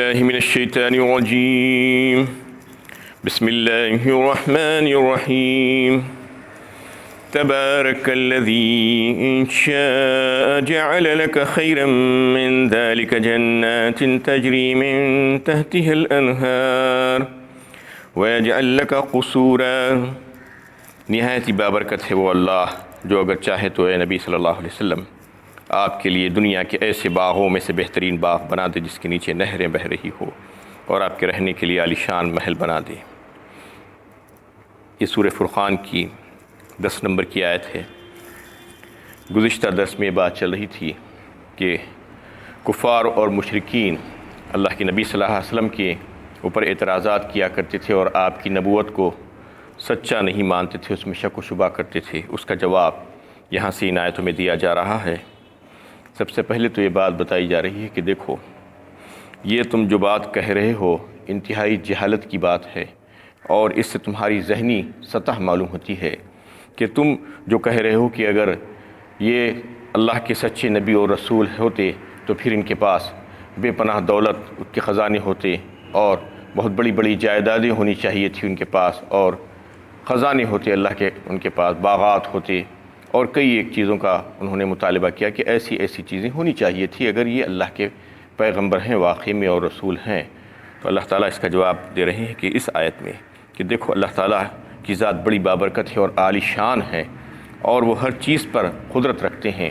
الله من الشيطان الرجيم بسم الله الرحمن الرحيم تبارك الذي إن شاء جعل لك خيرا من ذلك جنات تجري من تحتها الأنهار ويجعل لك قصورا۔ نہایت ہی بابرکت ہے وہ اللہ جو اگر چاہے تو اے نبی صلی اللہ علیہ وسلم آپ کے لیے دنیا کے ایسے باغوں میں سے بہترین باغ بنا دے جس کے نیچے نہریں بہہ رہی ہو، اور آپ کے رہنے کے لیے عالیشان محل بنا دے۔ یہ سورہ فرقان کی 10 نمبر کی آیت ہے۔ گزشتہ درس میں بات چل رہی تھی کہ کفار اور مشرکین اللہ کے نبی صلی اللہ علیہ وسلم کے اوپر اعتراضات کیا کرتے تھے اور آپ کی نبوت کو سچا نہیں مانتے تھے، اس میں شک و شبہ کرتے تھے۔ اس کا جواب یہاں سے ان آیتوں میں دیا جا رہا ہے۔ سب سے پہلے تو یہ بات بتائی جا رہی ہے کہ دیکھو، یہ تم جو بات کہہ رہے ہو انتہائی جہالت کی بات ہے، اور اس سے تمہاری ذہنی سطح معلوم ہوتی ہے کہ تم جو کہہ رہے ہو کہ اگر یہ اللہ کے سچے نبی اور رسول ہوتے تو پھر ان کے پاس بے پناہ دولت کے خزانے ہوتے، اور بہت بڑی بڑی جائیدادیں ہونی چاہیے تھی ان کے پاس، اور خزانے ہوتے اللہ کے، ان کے پاس باغات ہوتے، اور کئی ایک چیزوں کا انہوں نے مطالبہ کیا کہ ایسی ایسی چیزیں ہونی چاہیے تھی اگر یہ اللہ کے پیغمبر ہیں واقعی میں اور رسول ہیں۔ تو اللہ تعالیٰ اس کا جواب دے رہے ہیں کہ اس آیت میں کہ دیکھو اللہ تعالیٰ کی ذات بڑی بابرکت ہے اور عالی شان ہے، اور وہ ہر چیز پر قدرت رکھتے ہیں۔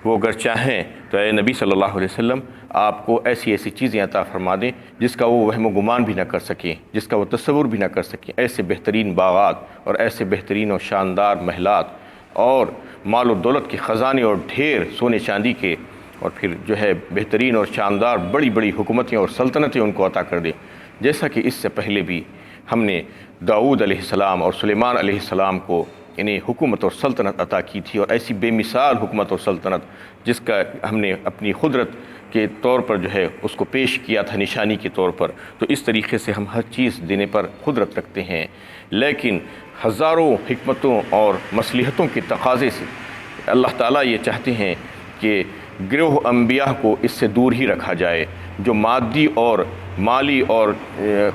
وہ اگر چاہیں تو اے نبی صلی اللہ علیہ وسلم آپ کو ایسی ایسی چیزیں عطا فرما دیں جس کا وہ وہم و گمان بھی نہ کر سکیں، جس کا وہ تصور بھی نہ کر سکیں۔ ایسے بہترین باغات اور ایسے بہترین اور شاندار محلات اور مال و دولت کے خزانے اور ڈھیر سونے چاندی کے، اور پھر جو ہے بہترین اور شاندار بڑی بڑی حکومتیں اور سلطنتیں ان کو عطا کر دیں، جیسا کہ اس سے پہلے بھی ہم نے داؤد علیہ السلام اور سلیمان علیہ السلام کو انہیں حکومت اور سلطنت عطا کی تھی، اور ایسی بے مثال حکومت اور سلطنت جس کا ہم نے اپنی قدرت کے طور پر جو ہے اس کو پیش کیا تھا نشانی کے طور پر۔ تو اس طریقے سے ہم ہر چیز دینے پر قدرت رکھتے ہیں، لیکن ہزاروں حکمتوں اور مصلحتوں کے تقاضے سے اللہ تعالیٰ یہ چاہتے ہیں کہ گروہ انبیاء کو اس سے دور ہی رکھا جائے۔ جو مادی اور مالی اور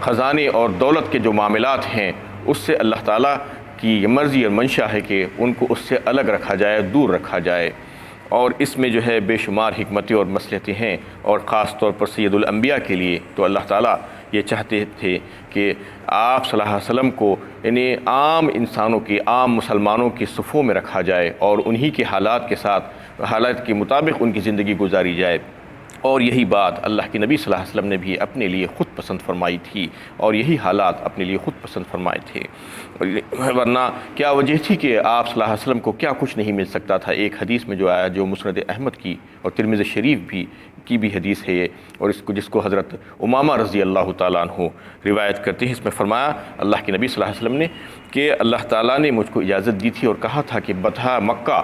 خزانے اور دولت کے جو معاملات ہیں اس سے اللہ تعالیٰ کی یہ مرضی اور منشا ہے کہ ان کو اس سے الگ رکھا جائے، دور رکھا جائے، اور اس میں جو ہے بے شمار حکمتیں اور مصلحتیں ہیں، اور خاص طور پر سید الانبیاء کے لیے تو اللہ تعالیٰ یہ چاہتے تھے کہ آپ صلی اللہ علیہ وسلم کو انہیں عام انسانوں کے، عام مسلمانوں کی صفوں میں رکھا جائے، اور انہی کے حالات کے ساتھ، حالات کے مطابق ان کی زندگی گزاری جائے۔ اور یہی بات اللہ کے نبی صلی اللہ علیہ وسلم نے بھی اپنے لیے خود پسند فرمائی تھی، اور یہی حالات اپنے لیے خود پسند فرمائے تھے۔ ورنہ کیا وجہ تھی کہ آپ صلی اللہ علیہ وسلم کو کیا کچھ نہیں مل سکتا تھا؟ ایک حدیث میں جو آیا، جو مسند احمد کی اور ترمذی شریف کی بھی حدیث ہے یہ، اور جس کو حضرت امامہ رضی اللہ تعالیٰ عنہ روایت کرتے ہیں، اس میں فرمایا اللہ کے نبی صلی اللہ علیہ وسلم نے کہ اللہ تعالیٰ نے مجھ کو اجازت دی تھی اور کہا تھا کہ بطحا مکہ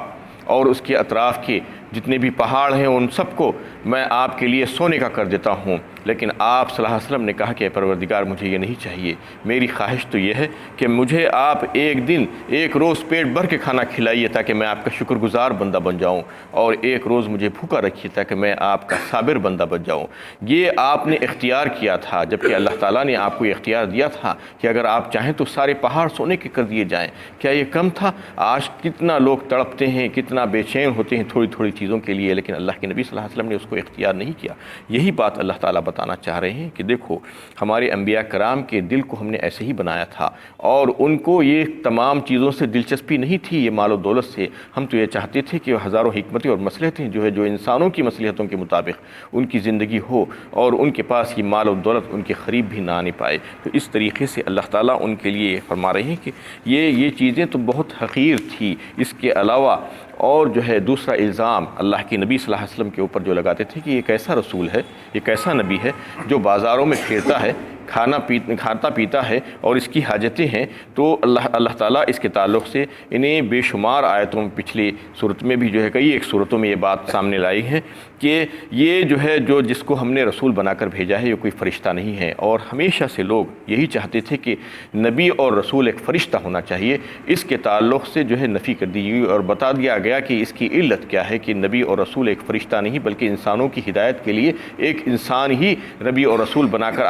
اور اس کے اطراف کے جتنے بھی پہاڑ ہیں ان سب کو میں آپ کے لیے سونے کا کر دیتا ہوں، لیکن آپ صلی اللہ علیہ وسلم نے کہا کہ اے پروردگار مجھے یہ نہیں چاہیے، میری خواہش تو یہ ہے کہ مجھے آپ ایک دن ایک روز پیٹ بھر کے کھانا کھلائیے تاکہ میں آپ کا شکر گزار بندہ بن جاؤں، اور ایک روز مجھے بھوکا رکھیے تاکہ میں آپ کا صابر بندہ بن جاؤں۔ یہ آپ نے اختیار کیا تھا، جبکہ اللہ تعالیٰ نے آپ کو یہ اختیار دیا تھا کہ اگر آپ چاہیں تو سارے پہاڑ سونے کے کر دیے جائیں۔ کیا یہ کم تھا؟ آج کتنا لوگ تڑپتے ہیں، کتنا بے چین ہوتے ہیں تھوڑی تھوڑی چیزوں کے لیے، لیکن اللہ کے نبی صلی اللہ علیہ وسلم نے اس کو اختیار نہیں کیا۔ یہی بات اللہ تعالیٰ بتانا چاہ رہے ہیں کہ دیکھو ہمارے انبیاء کرام کے دل کو ہم نے ایسے ہی بنایا تھا، اور ان کو یہ تمام چیزوں سے دلچسپی نہیں تھی، یہ مال و دولت سے۔ ہم تو یہ چاہتے تھے کہ ہزاروں حکمتیں اور مصلحتیں جو انسانوں کی مصلحتوں کے مطابق ان کی زندگی ہو، اور ان کے پاس یہ مال و دولت ان کے قریب بھی نہ آنے پائے۔ تو اس طریقے سے اللہ تعالیٰ ان کے لیے فرما رہے ہیں کہ یہ چیزیں تو بہت حقیر تھی۔ اس کے علاوہ اور جو ہے دوسرا الزام اللہ کے نبی صلی اللہ علیہ وسلم کے اوپر جو لگاتے تھے کہ یہ کیسا رسول ہے، یہ کیسا نبی ہے جو بازاروں میں پھرتا ہے، کھاتا پیتا ہے اور اس کی حاجتیں ہیں۔ تو اللہ تعالیٰ اس کے تعلق سے انہیں بے شمار آیتوں میں، پچھلی صورت میں بھی جو ہے کئی ایک صورتوں میں یہ بات سامنے لائی ہے کہ یہ جو ہے جس کو ہم نے رسول بنا کر بھیجا ہے یہ کوئی فرشتہ نہیں ہے، اور ہمیشہ سے لوگ یہی چاہتے تھے کہ نبی اور رسول ایک فرشتہ ہونا چاہیے۔ اس کے تعلق سے جو ہے نفی کر دی گئی اور بتا دیا گیا کہ اس کی علت کیا ہے کہ نبی اور رسول ایک فرشتہ نہیں بلکہ انسانوں کی ہدایت کے لیے ایک انسان ہی نبی اور رسول بنا کر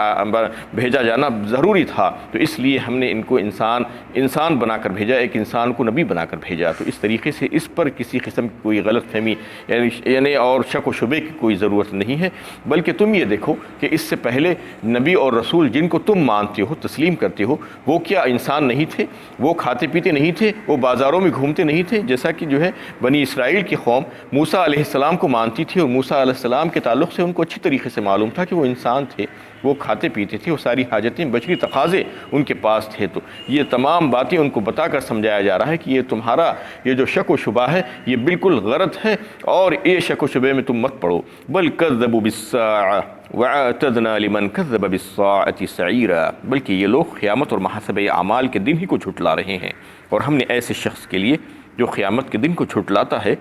بھیجا جانا ضروری تھا، تو اس لیے ہم نے ان کو انسان بنا کر بھیجا، ایک انسان کو نبی بنا کر بھیجا۔ تو اس طریقے سے اس پر کسی قسم کی کوئی غلط فہمی یعنی اور شک و شبے کی کوئی ضرورت نہیں ہے، بلکہ تم یہ دیکھو کہ اس سے پہلے نبی اور رسول جن کو تم مانتے ہو، تسلیم کرتے ہو، وہ کیا انسان نہیں تھے؟ وہ کھاتے پیتے نہیں تھے؟ وہ بازاروں میں گھومتے نہیں تھے؟ جیسا کہ جو ہے بنی اسرائیل کی قوم موسیٰ علیہ السلام کو مانتی تھی، اور موسیٰ علیہ السلام کے تعلق سے ان کو اچھی طریقے سے معلوم تھا کہ وہ انسان تھے، وہ کھاتے پیتے تھے، وہ ساری حاجتیں بشری تقاضے ان کے پاس تھے۔ تو یہ تمام باتیں ان کو بتا کر سمجھایا جا رہا ہے کہ یہ تمہارا یہ جو شک و شبہ ہے یہ بالکل غلط ہے، اور یہ شک و شبے میں تم مت پڑو۔ بل کذبوا بالساعۃ وَأَعْتَدْنَا لِمَنْ كَذَّبَ بِالسَّاعَةِ سَعِيرًا، بلکہ یہ لوگ قیامت اور محاسبہ اعمال کے دن ہی کو جھٹلا رہے ہیں، اور ہم نے ایسے شخص کے لیے جو قیامت کے دن کو جھٹلاتا ہے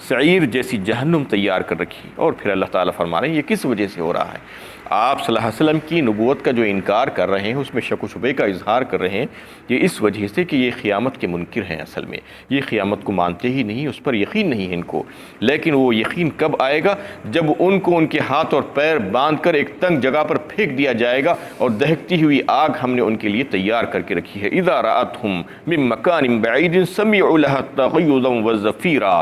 سعیر جیسی جہنم تیار کر رکھی۔ اور پھر اللہ تعالیٰ فرما رہے ہیں یہ کس وجہ سے ہو رہا ہے؟ آپ صلی اللہ علیہ وسلم کی نبوت کا جو انکار کر رہے ہیں، اس میں شک و شبے کا اظہار کر رہے ہیں، یہ اس وجہ سے کہ یہ قیامت کے منکر ہیں۔ اصل میں یہ قیامت کو مانتے ہی نہیں، اس پر یقین نہیں ہے ان کو، لیکن وہ یقین کب آئے گا؟ جب ان کو ان کے ہاتھ اور پیر باندھ کر ایک تنگ جگہ پر پھینک دیا جائے گا، اور دہکتی ہوئی آگ ہم نے ان کے لیے تیار کر کے رکھی ہے۔ اذا رأتهم من مکان بعید سمعوا لها تغیظا وزفیرا،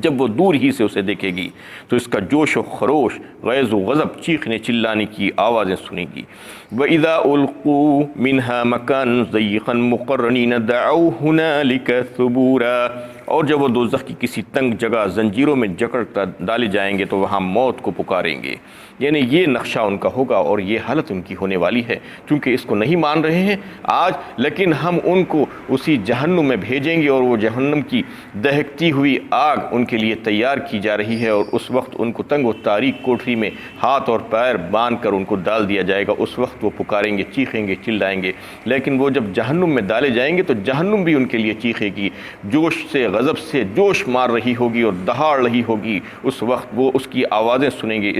جب وہ دور ہی سے اسے دیکھے گی تو اس کا جوش و خروش، غیظ و غضب، چیخنے چلانے کی آوازیں سنے گی۔ وَإِذَا أُلْقُوا مِنْهَا مَكَانًا ضَيِّقًا مُقَرَّنِينَ دَعَوْا هُنَالِكَ ثُبُورًا، اور جب وہ دوزخ کی کسی تنگ جگہ زنجیروں میں جکڑ کر ڈالے جائیں گے تو وہاں موت کو پکاریں گے۔ یعنی یہ نقشہ ان کا ہوگا اور یہ حالت ان کی ہونے والی ہے، چونکہ اس کو نہیں مان رہے ہیں آج، لیکن ہم ان کو اسی جہنم میں بھیجیں گے، اور وہ جہنم کی دہکتی ہوئی آگ ان کے لیے تیار کی جا رہی ہے، اور اس وقت ان کو تنگ و تاریک کوٹری میں ہاتھ اور پیر باندھ کر ان کو ڈال دیا جائے گا۔ اس وقت وہ پکاریں گے، چیخیں گے، چلائیں گے، لیکن وہ جب جہنم میں ڈالے جائیں گے تو جہنم بھی ان کے لیے چیخے گی، جوش سے، غضب سے جوش مار رہی ہوگی اور دہاڑ رہی ہوگی۔ اس وقت وہ اس کی آوازیں سنیں گے۔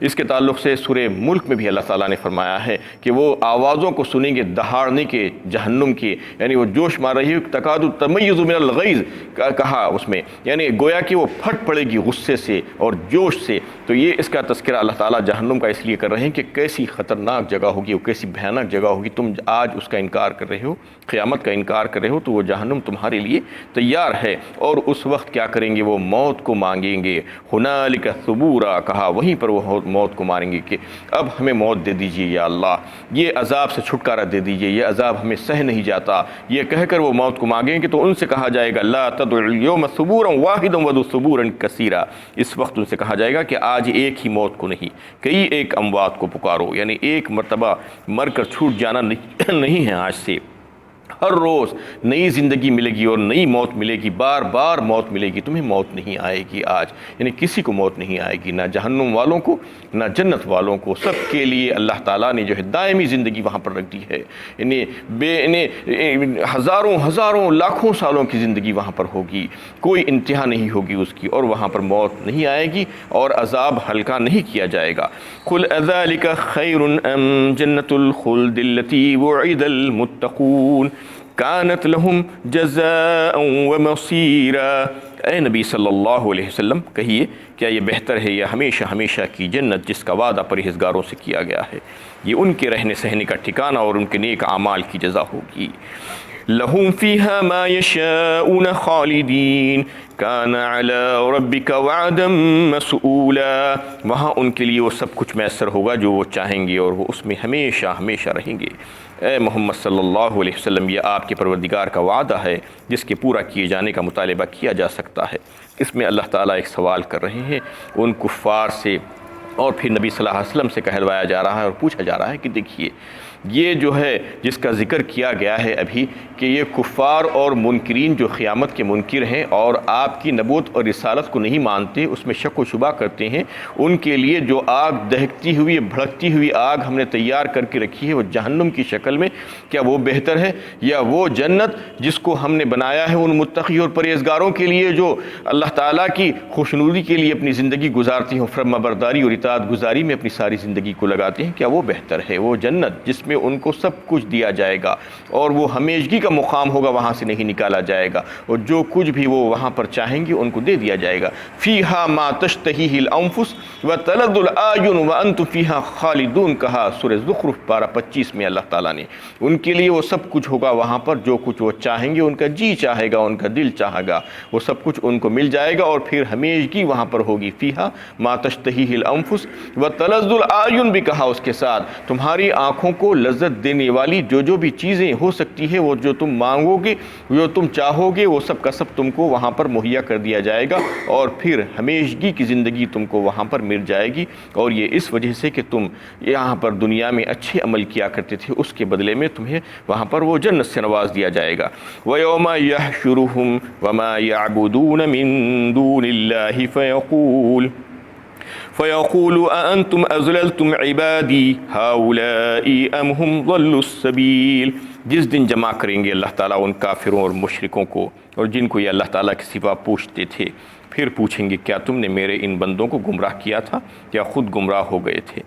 اس کے تعلق سے سورہ ملک میں بھی اللہ تعالیٰ نے فرمایا ہے کہ وہ آوازوں کو سنیں گے دہاڑنے کے، جہنم کے، یعنی وہ جوش مار رہی ہوگی۔ تکاد تمیز من الغیظ کہا اس میں، یعنی گویا کہ وہ پھٹ پڑے گی غصے سے اور جوش سے۔ تو یہ اس کا تذکرہ اللہ تعالیٰ جہنم کا اس لیے کر رہے ہیں کہ کیسی خطرناک جگہ ہوگی، وہ کیسی بھیانک جگہ ہوگی۔ تم آج اس کا انکار کر رہے ہو، قیامت کا انکار کر رہے ہو، تو وہ جہنم تمہارے لیے تیار ہے، اور اس وقت کیا کریں گے؟ وہ موت کو مانگیں گے۔ ہنالک ثبورا، کہا وہیں پر وہ موت کو ماریں گے کہ اب ہمیں موت دے دیجیے یا اللہ، یہ عذاب سے چھٹکارا دے دیجیے، یہ عذاب ہمیں سہ نہیں جاتا۔ یہ کہہ کر وہ موت کو مانگیں گے تو ان سے کہا جائے گا لا تدعوا اليوم ثبورا واحدا وادعوا ثبورا کثیرا، اس وقت ان سے کہا جائے گا کہ آج ایک ہی موت کو نہیں، کئی ایک اموات کو پکارو، یعنی ایک مرتبہ مر کر چھوٹ جانا نہیں ہے آج سے، ہر روز نئی زندگی ملے گی اور نئی موت ملے گی، بار بار موت ملے گی، تمہیں موت نہیں آئے گی آج، یعنی کسی کو موت نہیں آئے گی، نہ جہنم والوں کو نہ جنت والوں کو، سب کے لیے اللہ تعالیٰ نے جو ہے دائمی زندگی وہاں پر رکھ دی ہے، یعنی ہزاروں لاکھوں سالوں کی زندگی وہاں پر ہوگی، کوئی انتہا نہیں ہوگی اس کی، اور وہاں پر موت نہیں آئے گی اور عذاب ہلکا نہیں کیا جائے گا۔ قل اذلک خیر ام جنۃ الخلد التی وعد المتقون کانت لہم جزاء ومصیرا، اے نبی صلی اللہ علیہ وسلم کہیے کیا یہ بہتر ہے یہ ہمیشہ ہمیشہ کی جنت جس کا وعدہ پرہیزگاروں سے کیا گیا ہے، یہ ان کے رہنے سہنے کا ٹھکانہ اور ان کے نیک اعمال کی جزا ہوگی۔ لہم فیہا ما یشاؤون خالدین کان علی ربک وعدا مسئولا، وہاں ان کے لیے وہ سب کچھ میسر ہوگا جو وہ چاہیں گے، اور وہ اس میں ہمیشہ ہمیشہ رہیں گے۔ اے محمد صلی اللہ علیہ وسلم یہ آپ کے پروردگار کا وعدہ ہے جس کے پورا کیے جانے کا مطالبہ کیا جا سکتا ہے۔ اس میں اللہ تعالیٰ ایک سوال کر رہے ہیں ان کفار سے، اور پھر نبی صلی اللہ علیہ وسلم سے کہلوایا جا رہا ہے اور پوچھا جا رہا ہے کہ دیکھیے یہ جو ہے جس کا ذکر کیا گیا ہے ابھی کہ یہ کفار اور منکرین جو قیامت کے منکر ہیں اور آپ کی نبوت اور رسالت کو نہیں مانتے، اس میں شک و شبہ کرتے ہیں، ان کے لیے جو آگ دہکتی ہوئی بھڑکتی ہوئی آگ ہم نے تیار کر کے رکھی ہے وہ جہنم کی شکل میں، کیا وہ بہتر ہے یا وہ جنت جس کو ہم نے بنایا ہے ان متقی اور پرہیزگاروں کے لیے جو اللہ تعالیٰ کی خوشنودی کے لیے اپنی زندگی گزارتی ہیں، فرما برداری اور اطاعت گزاری میں اپنی ساری زندگی کو لگاتے ہیں؟ کیا وہ بہتر ہے وہ جنت جس میں ان کو سب کچھ دیا جائے گا اور وہ ہمیشگی کا مقام ہوگا، وہاں سے نہیں نکالا جائے گا، اور جو کچھ بھی وہ وہاں پر چاہیں گے ان کو دے دیا جائے گا؟ فیہا ما تشتہیہ الانفس وتلذ الاعین وانتم فیہا خالدون، کہا سورہ زخرف پارہ 25 میں اللہ تعالیٰ نے، ان کے لیے وہ سب کچھ ہوگا وہاں پر جو کچھ وہ چاہیں گے، ان کا جی چاہے گا، ان کا دل چاہے گا، وہ سب کچھ ان کو مل جائے گا اور پھر ہمیشگی وہاں پر ہوگی۔ فیہا ما تشتہیہ الانفس وتلذ الاعین بھی کہا اس کے ساتھ، تمہاری آنکھوں کو لذت دینے والی جو بھی چیزیں ہو سکتی ہے، وہ جو تم مانگو گے، جو تم چاہو گے، وہ سب کا سب تم کو وہاں پر مہیا کر دیا جائے گا اور پھر ہمیشگی کی زندگی تم کو وہاں پر مل جائے گی، اور یہ اس وجہ سے کہ تم یہاں پر دنیا میں اچھے عمل کیا کرتے تھے، اس کے بدلے میں تمہیں وہاں پر وہ جنت سے نواز دیا جائے گا۔ وَيَوْمَ يَحْشُرُهُمْ وَمَا يَعْبُدُونَ مِن دُونِ اللَّهِ فَيَقُولُ أَأَنْتُمْ أَضْلَلْتُمْ عِبَادِي هَؤُلَاءِ أَمْ هُمْ ضَلُّوا السَّبِيلَ، جس دن جمع کریں گے اللہ تعالیٰ ان کافروں اور مشرکوں کو اور جن کو یہ اللہ تعالیٰ کے سوا پوچھتے تھے، پھر پوچھیں گے کیا تم نے میرے ان بندوں کو گمراہ کیا تھا یا خود گمراہ ہو گئے تھے؟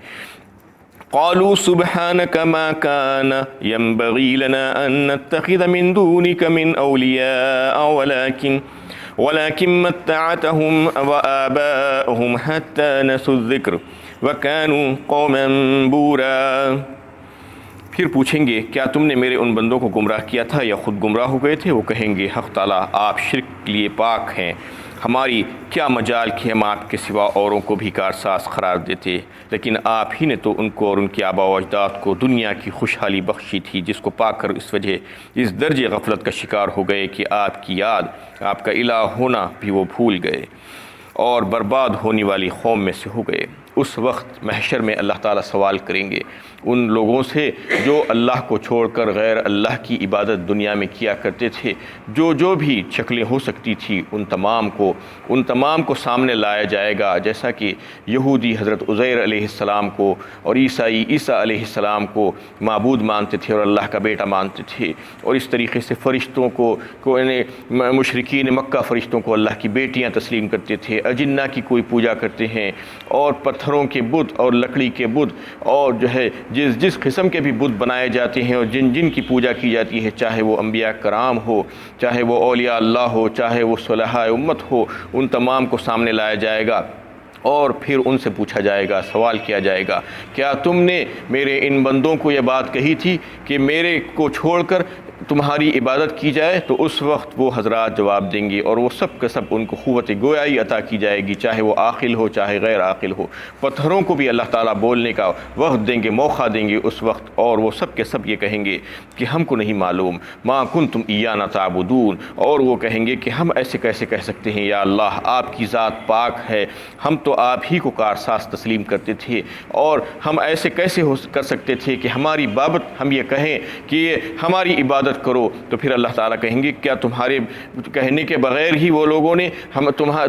قالوا سبحانك ما كان ينبغي لنا أن نتخذ من دونك من أولياء ولكن متعتهم وآباءهم حتى نسوا الذكر وكانوا قوما بورا، پھر پوچھیں گے کیا تم نے میرے ان بندوں کو گمراہ کیا تھا یا خود گمراہ ہو گئے تھے؟ وہ کہیں گے حق تعالیٰ آپ شرک کے لیے پاک ہیں، ہماری کیا مجال کہ ہم آپ کے سوا اوروں کو بھی کارساز قرار دیتے، لیکن آپ ہی نے تو ان کو اور ان کے آباء و اجداد کو دنیا کی خوشحالی بخشی تھی، جس کو پا کر اس وجہ اس درجے غفلت کا شکار ہو گئے کہ آپ کی یاد، آپ کا الہ ہونا بھی وہ بھول گئے اور برباد ہونے والی قوم میں سے ہو گئے۔ اس وقت محشر میں اللہ تعالیٰ سوال کریں گے ان لوگوں سے جو اللہ کو چھوڑ کر غیر اللہ کی عبادت دنیا میں کیا کرتے تھے، جو بھی شکلیں ہو سکتی تھی ان تمام کو سامنے لایا جائے گا، جیسا کہ یہودی حضرت عزیر علیہ السلام کو اور عیسائی عیسیٰ علیہ السلام کو معبود مانتے تھے اور اللہ کا بیٹا مانتے تھے، اور اس طریقے سے فرشتوں کو مشرکین مکہ فرشتوں کو اللہ کی بیٹیاں تسلیم کرتے تھے، اجنہ کی کوئی پوجا کرتے ہیں، اور پتھروں کے بت اور لکڑی کے بت اور جو ہے جس قسم کے بھی بت بنائے جاتے ہیں اور جن کی پوجا کی جاتی ہے، چاہے وہ انبیاء کرام ہو، چاہے وہ اولیاء اللہ ہو، چاہے وہ صلحاء امت ہو، ان تمام کو سامنے لایا جائے گا اور پھر ان سے پوچھا جائے گا، سوال کیا جائے گا کیا تم نے میرے ان بندوں کو یہ بات کہی تھی کہ میرے کو چھوڑ کر تمہاری عبادت کی جائے؟ تو اس وقت وہ حضرات جواب دیں گے اور وہ سب کا سب ان کو قوت گویائی عطا کی جائے گی، چاہے وہ عاقل ہو چاہے غیر عاقل ہو، پتھروں کو بھی اللہ تعالیٰ بولنے کا وقت دیں گے، موقع دیں گے اس وقت، اور وہ سب کے سب یہ کہیں گے کہ ہم کو نہیں معلوم، ما کنتم ایانا تعبدون، اور وہ کہیں گے کہ ہم ایسے کیسے کہہ سکتے ہیں یا اللہ آپ کی ذات پاک ہے، ہم تو آپ ہی کو کارساز تسلیم کرتے تھے، اور ہم ایسے کیسے کر سکتے تھے کہ ہماری بابت ہم یہ کہیں کہ یہ ہماری عبادت کرو؟ تو پھر اللہ تعالیٰ کہیں گے کیا تمہارے کہنے کے بغیر ہی وہ لوگوں نے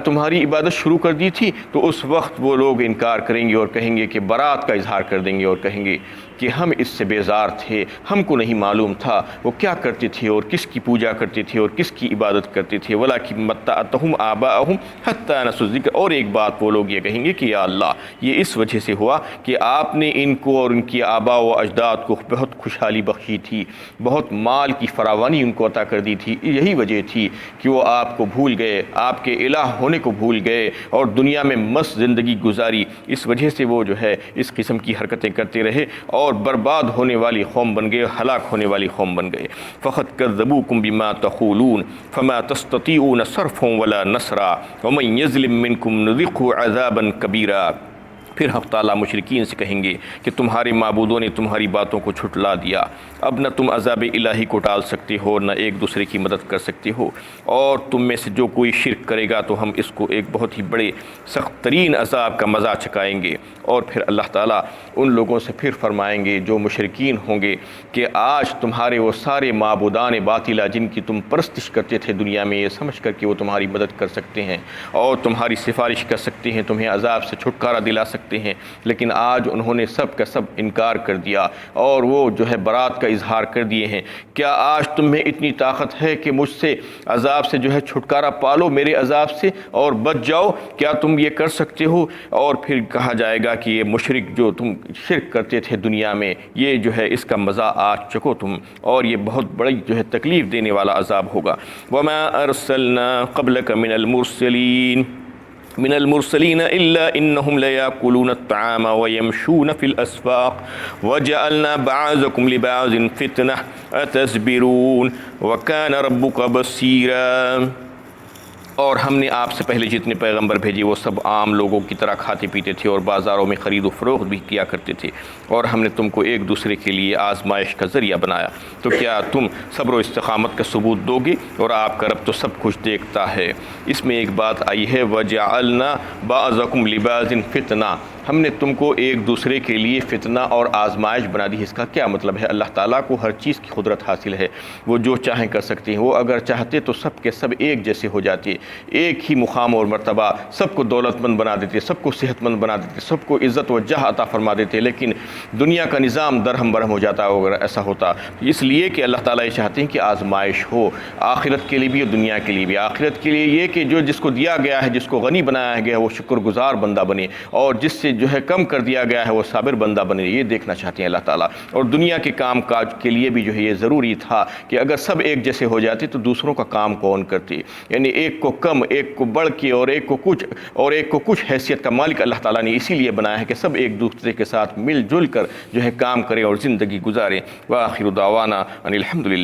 تمہاری عبادت شروع کر دی تھی؟ تو اس وقت وہ لوگ انکار کریں گے اور کہیں گے کہ برات کا اظہار کر دیں گے اور کہیں گے کہ ہم اس سے بیزار تھے، ہم کو نہیں معلوم تھا وہ کیا کرتے تھے اور کس کی پوجا کرتے تھے اور کس کی عبادت کرتے تھے، وَلَٰكِن مَتَّعْتَهُمْ آبَاءَهُمْ حَتَّىٰ نَسُوا الذِّكْرَ۔ اور ایک بات وہ لوگ یہ کہیں گے کہ یا اللہ یہ اس وجہ سے ہوا کہ آپ نے ان کو اور ان کی آباء و اجداد کو بہت خوشحالی بخشی تھی، بہت مال کی فراوانی ان کو عطا کر دی تھی، یہی وجہ تھی کہ وہ آپ کو بھول گئے، آپ کے الہ ہونے کو بھول گئے اور دنیا میں مست زندگی گزاری، اس وجہ سے وہ جو ہے اس قسم کی حرکتیں کرتے رہے اور برباد ہونے والی قوم بن گئے، ہلاک ہونے والی قوم بن گئے۔ فَقَدْ كَذَّبُوكُمْ بِمَا تَقُولُونَ فَمَا تَسْتَطِيعُونَ صَرْفًا وَلَا نَصْرًا وَمَنْ يَظْلِم مِّنكُمْ نُذِقْهُ عَذَابًا كَبِيرًا۔ پھر حق تعالیٰ مشرکین سے کہیں گے کہ تمہارے معبودوں نے تمہاری باتوں کو جھٹلا دیا، اب نہ تم عذاب الہی کو ٹال سکتے ہو، نہ ایک دوسرے کی مدد کر سکتے ہو، اور تم میں سے جو کوئی شرک کرے گا تو ہم اس کو ایک بہت ہی بڑے سخت ترین عذاب کا مزہ چکھائیں گے۔ اور پھر اللہ تعالیٰ ان لوگوں سے پھر فرمائیں گے جو مشرکین ہوں گے کہ آج تمہارے وہ سارے معبودان باطلہ جن کی تم پرستش کرتے تھے دنیا میں، یہ سمجھ کر کہ وہ تمہاری مدد کر سکتے ہیں اور تمہاری سفارش کر سکتے ہیں، تمہیں عذاب سے چھٹکارا دلا سکتے ہیں، لیکن آج انہوں نے سب کا سب انکار کر دیا اور وہ جو ہے برات کا اظہار کر دیے ہیں۔ کیا آج تم میں اتنی طاقت ہے کہ مجھ سے عذاب سے جو ہے چھٹکارا پالو، میرے عذاب سے، اور بچ جاؤ؟ کیا تم یہ کر سکتے ہو؟ اور پھر کہا جائے گا کہ یہ مشرک جو تم شرک کرتے تھے دنیا میں، یہ جو ہے اس کا مزہ آج چکو تم، اور یہ بہت بڑی جو ہے تکلیف دینے والا عذاب ہوگا۔ وَمَا أَرْسَلْنَا قَبْلَكَ من المرسلين إلا إنهم ليأكلون الطعام ويمشون في الأسواق وجعلنا بعضكم لبعض فتنة أتصبرون وكان ربك بصيرا۔ اور ہم نے آپ سے پہلے جتنے پیغمبر بھیجے وہ سب عام لوگوں کی طرح کھاتے پیتے تھے اور بازاروں میں خرید و فروخت بھی کیا کرتے تھے، اور ہم نے تم کو ایک دوسرے کے لیے آزمائش کا ذریعہ بنایا، تو کیا تم صبر و استقامت کا ثبوت دو گے؟ اور آپ کا رب تو سب کچھ دیکھتا ہے۔ اس میں ایک بات آئی ہے وَجَعَلْنَا بَعْضَكُمْ لِبَعْضٍ فِتْنَةً، ہم نے تم کو ایک دوسرے کے لیے فتنہ اور آزمائش بنا دی۔ اس کا کیا مطلب ہے؟ اللہ تعالیٰ کو ہر چیز کی قدرت حاصل ہے، وہ جو چاہیں کر سکتے ہیں۔ وہ اگر چاہتے تو سب کے سب ایک جیسے ہو جاتے، ایک ہی مقام اور مرتبہ، سب کو دولت مند بنا دیتے، سب کو صحت مند بنا دیتے، سب کو عزت و جاہ عطا فرما دیتے، لیکن دنیا کا نظام درہم برہم ہو جاتا اگر ایسا ہوتا۔ اس لیے کہ اللہ تعالیٰ یہ چاہتے ہیں کہ آزمائش ہو، آخرت کے لیے بھی اور دنیا کے لیے بھی۔ آخرت کے لیے یہ کہ جو جس کو دیا گیا ہے، جس کو غنی بنایا گیا ہے، وہ شکر گزار بندہ بنے، اور جس سے جو ہے کم کر دیا گیا ہے وہ صابر بندہ بنے، یہ دیکھنا چاہتے ہیں اللہ تعالیٰ۔ اور دنیا کے کام کاج کے لیے بھی جو ہے یہ ضروری تھا کہ اگر سب ایک جیسے ہو جاتے تو دوسروں کا کام کون کرتے، یعنی ایک کو کم، ایک کو بڑھ کے، اور ایک کو کچھ حیثیت کا مالک اللہ تعالیٰ نے اسی لیے بنایا ہے کہ سب ایک دوسرے کے ساتھ مل جل کر جو ہے کام کریں اور زندگی گزاریں۔ وآخر دعوانا ان الحمدللہ۔